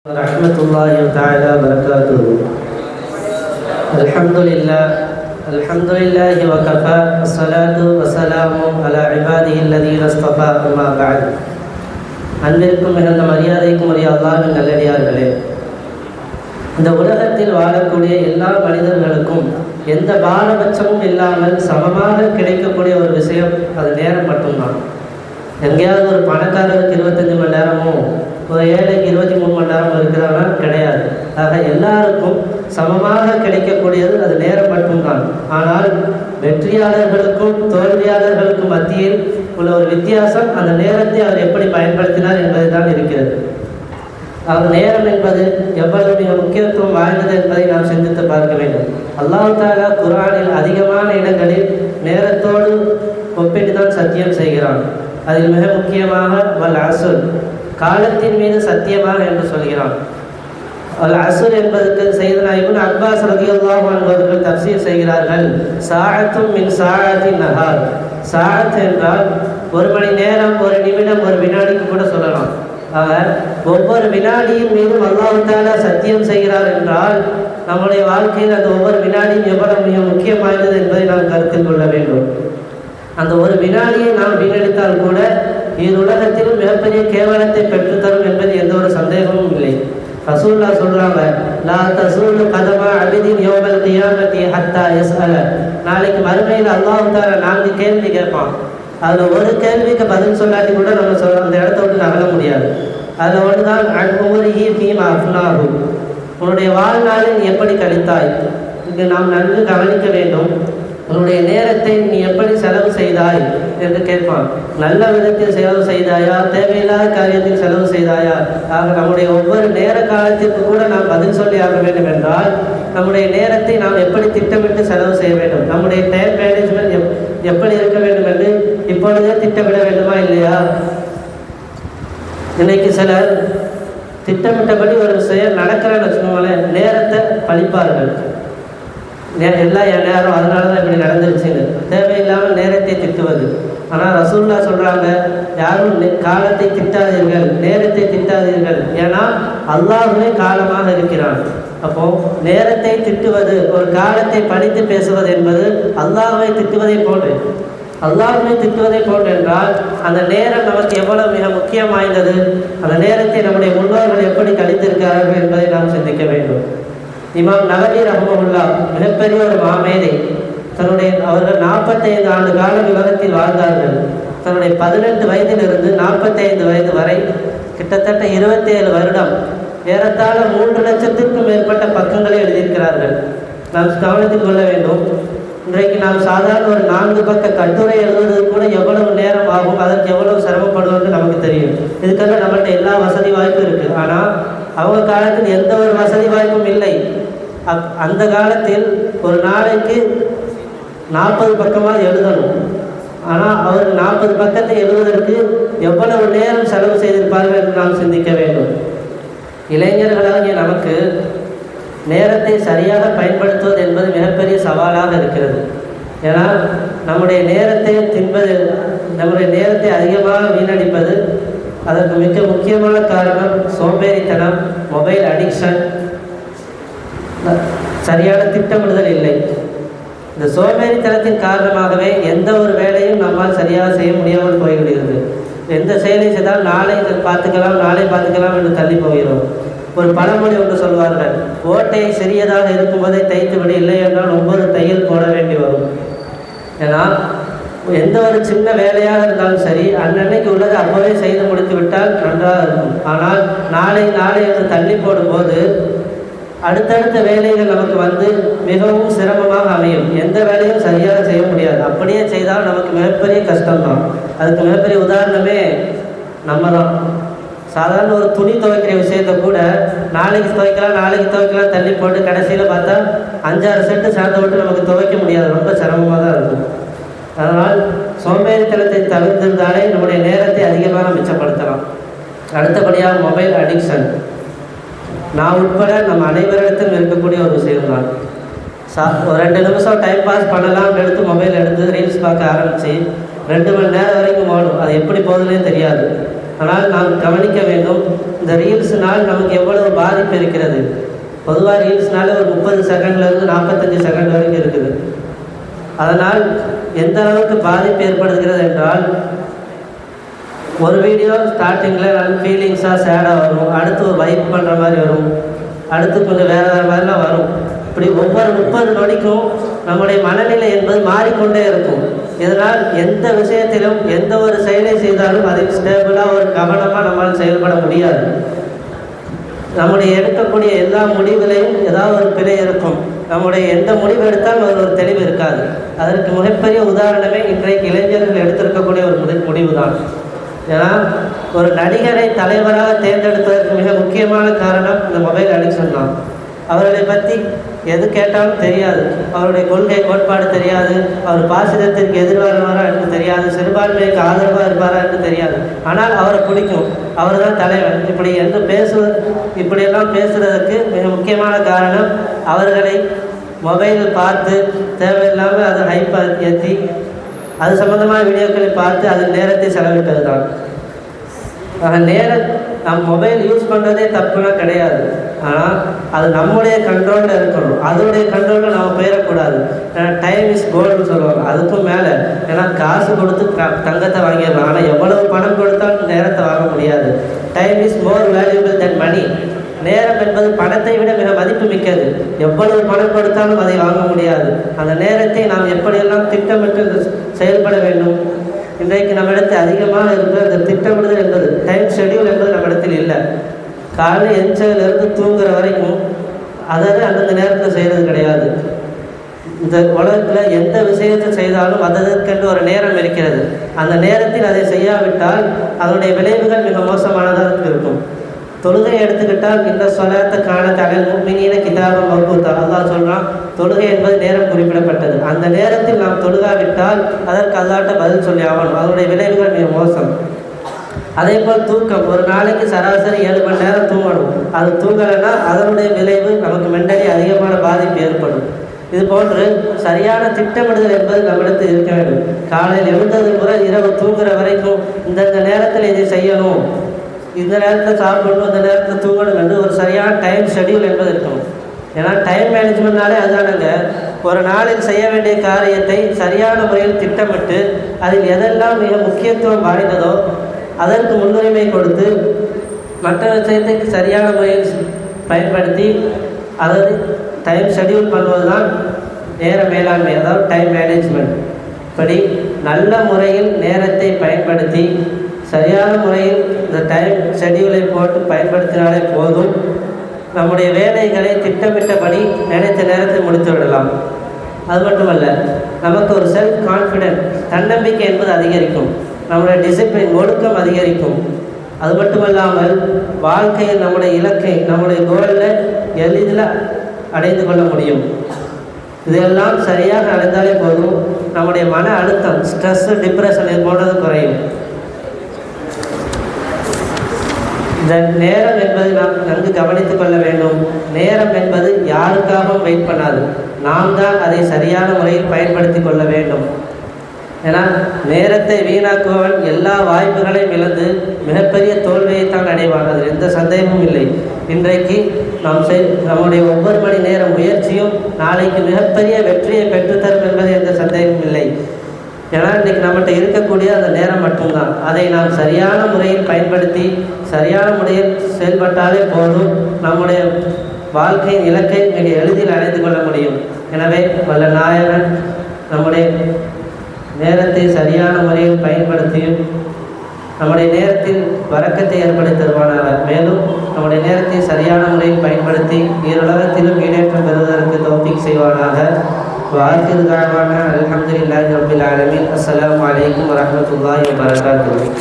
Warahmatullahi ta'ala wabarakatuh. Alhamdulillahi wa kafa, wassalatu wassalamu ala ibadihi alladhina istafa, amma ba'd. அன்பிற்கும் மிகுந்த மரியாதைக்கும் உரிய அல்லாஹ்வின் நல்லடியார்களே, இந்த உலகத்தில் வாழக்கூடிய எல்லா மனிதர்களுக்கும் எந்த பாரபட்சமும் இல்லாமல் சமமாக கிடைக்கக்கூடிய ஒரு விஷயம் அது நேரம் மட்டும்தான். எங்கேயாவது ஒரு பணக்காரருக்கு 25 மணி நேரமும் ஒரு ஏழைக்கு 23 மணி நேரம் இருக்கிறாங்கன்னா கிடையாது. ஆக எல்லாருக்கும் சமமாக கிடைக்கக்கூடியது அது நேரம் மட்டும்தான். ஆனால் வெற்றியாளர்களுக்கும் தோல்வியாளர்களுக்கும் மத்தியில் உள்ள ஒரு வித்தியாசம் அந்த நேரத்தை அவர் எப்படி பயன்படுத்தினார் என்பது தான் இருக்கிறது. அவர் நேரம் என்பது எவ்வளவு மிக முக்கியத்துவம் வாய்ந்தது என்பதை நாம் சிந்தித்து பார்க்க வேண்டும். அல்லாஹ் தஆலா குர்ஆனில் அதிகமான இடங்களில் நேரத்தோடு ஒப்பிட்டு தான் சத்தியம் செய்கிறான். அதில் மிக முக்கியமாக வல் அஸ்ர், காலத்தின் மீது சத்தியமாக என்று சொல்கிறான். அல் அஸ்ர் என்பதற்கு சையதுனா இப்னு அப்பாஸ் ரலியல்லாஹு அன்ஹு அவர்கள் தஃப்சீர் செய்கிறார்கள், சாஅத்தும் மின் சாஅத்தின் நஹார். சாஅத் என்றால் ஒரு மணி நேரம், ஒரு நிமிடம், ஒரு வினாடிக்கு கூட சொல்லலாம். ஆக ஒவ்வொரு வினாடியின் மீதும் அல்லாஹ் தஆலா சத்தியம் செய்கிறார் என்றால் நம்முடைய வாழ்க்கையில் அந்த ஒவ்வொரு வினாடியும் எவ்வளவு மிக முக்கியம் வாய்ந்தது என்பதை நாம் கருத்தில் கொள்ள வேண்டும். அந்த ஒரு வினாடியை நாம் வீணடித்தால் கூட உலகத்திலும் மிகப்பெரிய கேவலத்தை பெற்றுத்தரும் என்பது எந்த ஒரு சந்தேகமும் இல்லை. ரசூலுல்லாஹ் சொல்றாங்க, லா தஸூலு கதமா அபிதின் யௌமல் கியாமத்தி ஹத்தா யஸ்அல. நாளைக்கு மறுமையில் அல்லாஹ் தஆலா 4 கேள்வி கேட்பான். அதில் ஒரு கேள்விக்கு பதில் சொல்லாட்டி கூட நம்ம அந்த இடத்த விட்டு நகர முடியாது. அதில் ஒன்று தான் அன் உம்ரிஹி ஃபீமா அஃப்னாஹு, உன்னுடைய வாழ்நாளில் நீ எப்படி கழித்தாய். இங்கு நாம் நன்கு கவனிக்க வேண்டும். உன்னுடைய நேரத்தை நீ எப்படி செலவு செய்தாய் என்று கேட்பான். நல்ல விதத்தில் செலவு செய்தாயா, தேவையில்லாத காரியத்தில் செலவு செய்தாயா. ஆக நம்முடைய ஒவ்வொரு நேர காலத்திற்கு கூட நாம் பதில் சொல்லி ஆக வேண்டும் என்றால் நம்முடைய நேரத்தை நாம் எப்படி திட்டமிட்டு செலவு செய்ய வேண்டும், நம்முடைய டைம் மேனேஜ்மெண்ட் எப்படி இருக்க வேண்டும் என்று இப்பொழுதே திட்டமிட வேண்டுமா இல்லையா? இன்னைக்கு சிலர் திட்டமிட்டபடி ஒரு செயல் நடக்கிறேன்னு வச்சுக்கோங்களேன், நேரத்தை பழிப்பார்கள். எல்லாம் என் நேரம், அதனால தான் இப்படி நடந்துருச்சுன்னு தேவையில்லாமல் நேரத்தை திட்டுவது. ஆனால் ரசூலுல்லாஹ் சொல்கிறாங்க, யாரும் காலத்தை திட்டாதீர்கள், நேரத்தை திட்டாதீர்கள். ஏன்னா அல்லாஹ்வே காலமாக இருக்கிறான். அப்போது நேரத்தை திட்டுவது, ஒரு காலத்தை படித்து பேசுவது என்பது அல்லாஹ்வை திட்டுவதை போன்று, அல்லாஹ்வை திட்டுவதை போன்று என்றால் அந்த நேரம் நமக்கு எவ்வளவு மிக முக்கியம் வாய்ந்தது, அந்த நேரத்தை நம்முடைய முன்னோர்கள் எப்படி கழித்திருக்கிறார்கள் என்பதை நாம் சிந்திக்க வேண்டும். இமாம் நவவி ரஹ்மத்துல்லாஹ் மிகப்பெரிய ஒரு மாமேதை. அவர்கள் 45 ஆண்டு காலம் உலகத்தில் வாழ்ந்தார்கள். தன்னுடைய 18 வயதிலிருந்து 45 வயது வரை கிட்டத்தட்ட 27 வருடம், ஏறத்தாழ 3 லட்சத்திற்கும் மேற்பட்ட பக்கங்களை எழுதியிருக்கிறார்கள். நாம் கவனத்தில் கொள்ள வேண்டும். இன்றைக்கு நாம் சாதாரண ஒரு 4 பக்க கட்டுரை எழுதுவது கூட எவ்வளவு நேரம் ஆகும், அதற்கு எவ்வளவு சிரமப்படுவது நமக்கு தெரியும். இதுக்காக நம்மள்கிட்ட எல்லா வசதி வாய்ப்பும் இருக்குது. ஆனால் அவங்க காலத்தில் எந்த ஒரு வசதி வாய்ப்பும் இல்லை. அந்த காலத்தில் ஒரு நாளைக்கு 40 பக்கமாக எழுதணும். ஆனால் அவர் 40 பக்கத்தை எழுதுவதற்கு எவ்வளவு நேரம் செலவு செய்திருப்பார்கள் என்று நாம் சிந்திக்க வேண்டும். இளைஞர்களாகிய நமக்கு நேரத்தை சரியாக பயன்படுத்துவது என்பது மிகப்பெரிய சவாலாக இருக்கிறது. ஏன்னா நம்முடைய நேரத்தை தின்பது, நம்முடைய நேரத்தை அதிகமாக வீணடிப்பது, அதற்கு மிக முக்கியமான காரணம் சோம்பேறித்தனம், மொபைல் அடிக்ஷன், சரியான திட்டமிடுதல் இல்லை. இந்த சோம்பேறித்தனத்தின் காரணமாகவே எந்த ஒரு வேலையும் நம்மால் சரியாக செய்ய முடியாமல் போய்விடுகிறது. எந்த செயலை செய்தால் நாளை பார்த்துக்கலாம் என்று தள்ளி போகிறோம். ஒரு பழமொழி ஒன்று சொல்வார்கள், ஓட்டை சிறியதாக இருக்கும்போதே தைத்துவிடு, இல்லை என்றால் 9 தையல் போட வேண்டி வரும். ஏன்னா எந்த ஒரு சின்ன வேலையாக இருந்தாலும் சரி, அன்னன்னைக்கு உள்ளது அப்போவே செய்து முடித்து விட்டால் நன்றாக இருக்கும். ஆனால் நாளை என்று தள்ளி போடும்போது அடுத்தடுத்த வேலைகள் நமக்கு வந்து மிகவும் சிரமமாக அமையும். எந்த வேலையும் சரியாக செய்ய முடியாது. அப்படியே செய்தால் நமக்கு மிகப்பெரிய கஷ்டம்தான். அதுக்கு மிகப்பெரிய உதாரணமே நம்ம தான். சாதாரண ஒரு துணி துவைக்கிற விஷயத்தை கூட நாளைக்கு துவைக்கலாம் தள்ளி போட்டு கடைசியில் பார்த்தா 5-6 செட்டு சேர்ந்து விட்டு நமக்கு துவைக்க முடியாது. ரொம்ப சிரமமாக தான் இருக்கும். அதனால் சோம்பேறித்தனத்தை தவிர்த்திருந்தாலே நம்முடைய நேரத்தை அதிகமாக மிச்சப்படுத்தலாம். அடுத்தபடியாக மொபைல் அடிக்ஷன், நான் உட்பட நம்ம அனைவரிடத்திலும் இருக்கக்கூடிய ஒரு விஷயம்தான். ஒரு 2 நிமிஷம் டைம் பாஸ் பண்ணலாம்னு எடுத்து மொபைல் எடுத்து ரீல்ஸ் பார்க்க ஆரம்பித்து 2 மணி நேரம் வரைக்கும் ஓடும். அது எப்படி போகுதுன்னே தெரியாது. ஆனால் நாம் கவனிக்க வேண்டும், இந்த ரீல்ஸினால் நமக்கு எவ்வளவு பாதிப்பு இருக்கிறது. பொதுவாக ரீல்ஸ்னால ஒரு 30 செகண்ட்லேருந்து 45 செகண்ட் வரைக்கும் இருக்குது. அதனால் எந்த அளவுக்கு பாதிப்பு ஏற்படுகிறது என்றால், ஒரு வீடியோ ஸ்டார்டிங்கில் நல்ல ஃபீலிங்ஸாக சேடாக வரும், அடுத்து ஒரு வைப் பண்ணுற மாதிரி வரும், அடுத்து கொஞ்சம் வேறு மாதிரிலாம் வரும். இப்படி ஒவ்வொரு 30 நொடிக்கும் நம்முடைய மனநிலை என்பது மாறிக்கொண்டே இருக்கும். இதனால் எந்த விஷயத்திலும் எந்த ஒரு செயலை செய்தாலும் அதில் ஸ்டேபிளாக ஒரு கவனமாக நம்மால் செயல்பட முடியாது. நம்முடைய எடுக்கக்கூடிய எல்லா முடிவுலையும் ஏதாவது ஒரு பிழை இருக்கும். நம்முடைய எந்த முடிவு எடுத்தாலும் ஒரு தெளிவு இருக்காது. அதற்கு மிகப்பெரிய உதாரணமே இன்றைக்கு இளைஞர்கள் எடுத்திருக்கக்கூடிய ஒரு முடிவு தான். ஏன்னா ஒரு நடிகரை தலைவராக தேர்ந்தெடுப்பதற்கு மிக முக்கியமான காரணம் இந்த மொபைல் அடிக்ஷன் தான். அவர்களை பற்றி எது கேட்டாலும் தெரியாது, அவருடைய கொள்கை கோட்பாடு தெரியாது, அவர் பாசிதத்திற்கு எதிர்வாரா என்று தெரியாது, சிறுபான்மைக்கு ஆதரவாக இருப்பாரா என்று தெரியாது. ஆனால் அவரை பிடிக்கும், அவர் தான் தலைவர் இப்படி என்று இப்படியெல்லாம் பேசுகிறதுக்கு மிக முக்கியமான காரணம் அவர்களை மொபைலில் பார்த்து தேவையில்லாமல் அதை ஹைப் ஏற்றி அது சம்பந்தமான வீடியோக்களை பார்த்து அதில் நேரத்தை செலவிட்டது தான். நம் மொபைல் யூஸ் பண்ணுறதே தப்புலாம் கிடையாது. ஆனால் அது நம்முடைய கண்ட்ரோலில் இருக்கணும், அதோடைய கண்ட்ரோலில் நம்ம போயிடக்கூடாது. ஏன்னா டைம் இஸ் கோல்டுன்னு சொல்லுவாங்க, அதுக்கும் மேலே. ஏன்னா காசு கொடுத்து தங்கத்தை வாங்கிடலாம், ஆனால் எவ்வளவு பணம் கொடுத்தாலும் நேரத்தை வாங்க முடியாது. டைம் இஸ் மோர் வேல்யூபிள் தென் மணி. நேரம் என்பது பணத்தை விட மிக மதிப்பு மிக்கது. எவ்வளவு பணம் கொடுத்தாலும் அதை வாங்க முடியாது. அந்த நேரத்தை நாம் எப்படியெல்லாம் திட்டமிட்டு செயல்பட வேண்டும். இன்றைக்கு நம்மிடத்தில் அதிகமாக இருக்கிற அந்த திட்டமிடுதல் என்பது, டைம் ஷெடியூல் என்பது நம்மிடத்தில் இல்லை. காலையில் எந்திரிச்சதுலேருந்து தூங்குற வரைக்கும் அதாவது அந்தந்த நேரத்தில் செய்கிறது கிடையாது. இந்த உலகத்தில் எந்த விஷயத்தை செய்தாலும் அதற்கென்று ஒரு நேரம் இருக்கிறது. அந்த நேரத்தில் அதை செய்யாவிட்டால் அதனுடைய விளைவுகள் மிக மோசமானதாக இருக்கும். தொழுகை எடுத்துக்கிட்டால் இந்த சொலாத்த காண தகவல் முக்மினீன கிதாபம் மௌகூத்தா. அல்லாஹ் சொல்கிறான், தொழுகை என்பது நேரம் குறிப்பிடப்பட்டது. அந்த நேரத்தில் நாம் தொழுகாவிட்டால் அதற்கு அல்லாட்ட பதில் சொல்லி ஆகணும். அதனுடைய விளைவுகள் மிக மோசம். அதே போல் தூக்கம், ஒரு நாளைக்கு சராசரி 7 மணி நேரம் தூங்கணும். அது தூங்கலைன்னா அதனுடைய விளைவு நமக்கு மென்டலி அதிகமான பாதிப்பு ஏற்படும். இது போன்று சரியான திட்டமிடுதல் என்பது நம்மிடத்தில் இருக்க வேண்டும். காலையில் எழுந்தது முதல் இரவு தூங்குற வரைக்கும் இந்தந்த நேரத்தில் இதை செய்யணும், இந்த நேரத்தில் சாப்பிடணும், இந்த நேரத்தில் தூங்கணும் என்று ஒரு சரியான டைம் ஷெடியூல் என்பது இருக்கணும். ஏன்னா டைம் மேனேஜ்மெண்ட்னாலே அதுதானங்க. ஒரு நாளில் செய்ய வேண்டிய காரியத்தை சரியான முறையில் திட்டமிட்டு அதில் எதெல்லாம் மிக முக்கியத்துவம் வாய்ந்ததோ அதற்கு முன்னுரிமை கொடுத்து மற்ற விஷயத்தை சரியான முறையில் பயன்படுத்தி அதாவது டைம் ஷெடியூல் பண்ணுவது தான் நேர மேலாண்மை, அதாவது டைம் மேனேஜ்மெண்ட். இப்படி நல்ல முறையில் நேரத்தை பயன்படுத்தி சரியான முறையில் இந்த டைம் ஷெடியூலை போட்டு பயன்படுத்தினாலே போதும். நம்முடைய வேலைகளை திட்டமிட்டபடி நினைத்த நேரத்தை முடித்து விடலாம். அது மட்டுமல்ல, நமக்கு ஒரு செல்ஃப் கான்ஃபிடென்ட், தன்னம்பிக்கை என்பது அதிகரிக்கும். நம்முடைய டிசிப்ளின், ஒழுக்கம் அதிகரிக்கும். அது மட்டுமல்லாமல் வாழ்க்கையில் நம்முடைய இலக்கை, நம்முடைய கோலில் எளிதில் அடைந்து கொள்ள முடியும். இதெல்லாம் சரியாக அடைந்தாலே போதும், நம்முடைய மன அழுத்தம், ஸ்ட்ரெஸ்ஸு, டிப்ரெஷன் இது போன்றது குறையும். இந்த நேரம் என்பது நாம் நன்கு கவனித்துக் கொள்ள வேண்டும். நேரம் என்பது யாருக்காகவும் வெயிட் பண்ணாது, நாம் தான் அதை சரியான முறையில் பயன்படுத்தி கொள்ள வேண்டும். ஏன்னா நேரத்தை வீணாக்குவன் எல்லா வாய்ப்புகளையும் இழந்து மிகப்பெரிய தோல்வியைத்தான் அடைவான், அதில் எந்த சந்தேகமும் இல்லை. இன்றைக்கு நம்முடைய ஒவ்வொரு மணி நேர முயற்சியும் நாளைக்கு மிகப்பெரிய வெற்றியை பெற்றுத்தரும் என்பது எந்த சந்தேகமும் இல்லை. ஏன்னா இன்றைக்கி நம்மகிட்ட இருக்கக்கூடிய அந்த நேரம் மட்டும்தான். அதை நாம் சரியான முறையில் பயன்படுத்தி சரியான முறையில் செயல்பட்டாலே போதும், நம்முடைய வாழ்க்கையின் இலக்கை மிக எளிதில் அடைந்து கொள்ள முடியும். எனவே வல்ல நாயகன் நம்முடைய நேரத்தை சரியான முறையில் பயன்படுத்தியும் நம்முடைய நேரத்தில் வரக்கத்தை ஏற்படுத்தி தருவானாக. மேலும் நம்முடைய நேரத்தை சரியான முறையில் பயன்படுத்தி ஈருலகத்திலும் ஈடேற்றம் பெறுவதற்கு தௌஃபீக் செய்வானாக. வாஹிர் தாவானா அல்ஹம்துலில்லாஹி ரப்பில் ஆலமீன். அஸ்ஸலாமு அலைக்கும் வரஹ்மத்துல்லாஹி வபரகாத்துஹு.